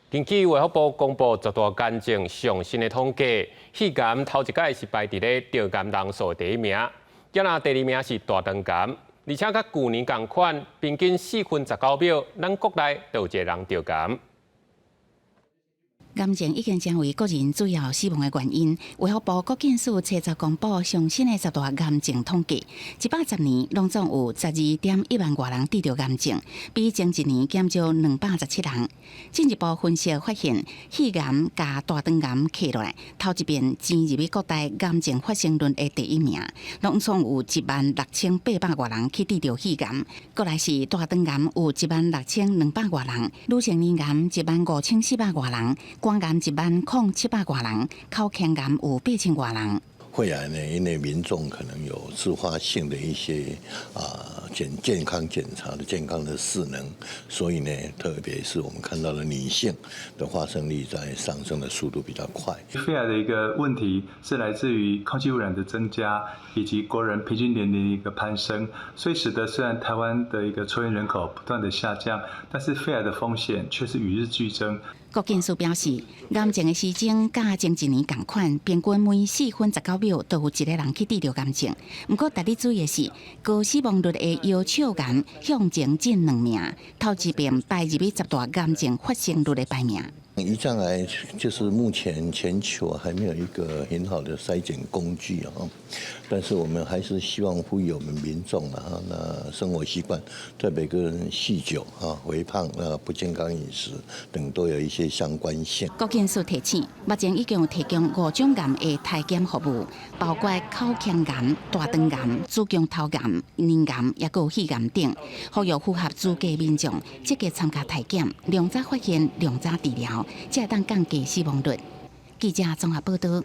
根据卫福部公布十大癌症上新的统计，肺癌头一届是排伫咧得癌人数第一名，再来第二名是大肠癌，而且甲去年同款，平均4分19秒，咱国内就有一个人得癌。癌症已经成为国人主要死亡的原因。卫福部国健署车昨公布上新的十大癌症统计，110年拢总有12.1万外人得着癌症，比前一年减少217人。进一步分析发现，肺癌加大肠癌揢落来，头一遍挤入去国内癌症发生率的第一名，拢总有16800外人去得着肺癌。过来是大肠癌有16200外人，女成年癌15400外人。肝癌10700外人，口腔癌有8000外人。肺癌呢，因为民众可能有自发性的一些健康检查的健康的势能，所以呢，特别是我们看到的女性的发生率在上升的速度比较快。肺癌的一个问题是来自于空气污染的增加，以及国人平均年龄的一个攀升，所以使得虽然台湾的一个抽烟人口不断的下降，但是肺癌的风险却是与日俱增。国健署表示，癌症的时钟甲前一年同款，平均每4分19秒都有一个人去得着癌症。不过，值得注意的是，高死亡率的腰鞘癌向前进2名，头一遍排入去10大癌症发生率的排名。胰脏癌就是目前全球还没有一个很好的筛检工具但是我们还是希望呼吁我们民众那生活习惯，特别跟酗酒肥胖不健康饮食等都有一些相关性。国健署提醒，目前已经有提供5种癌的体检服务，包括口腔癌、大肠癌、子宫头癌、咽癌，也有肺癌等，呼吁符合资格民众积极参加体检，量早发现，量早治疗，才会当降低死亡率。记者综合报道。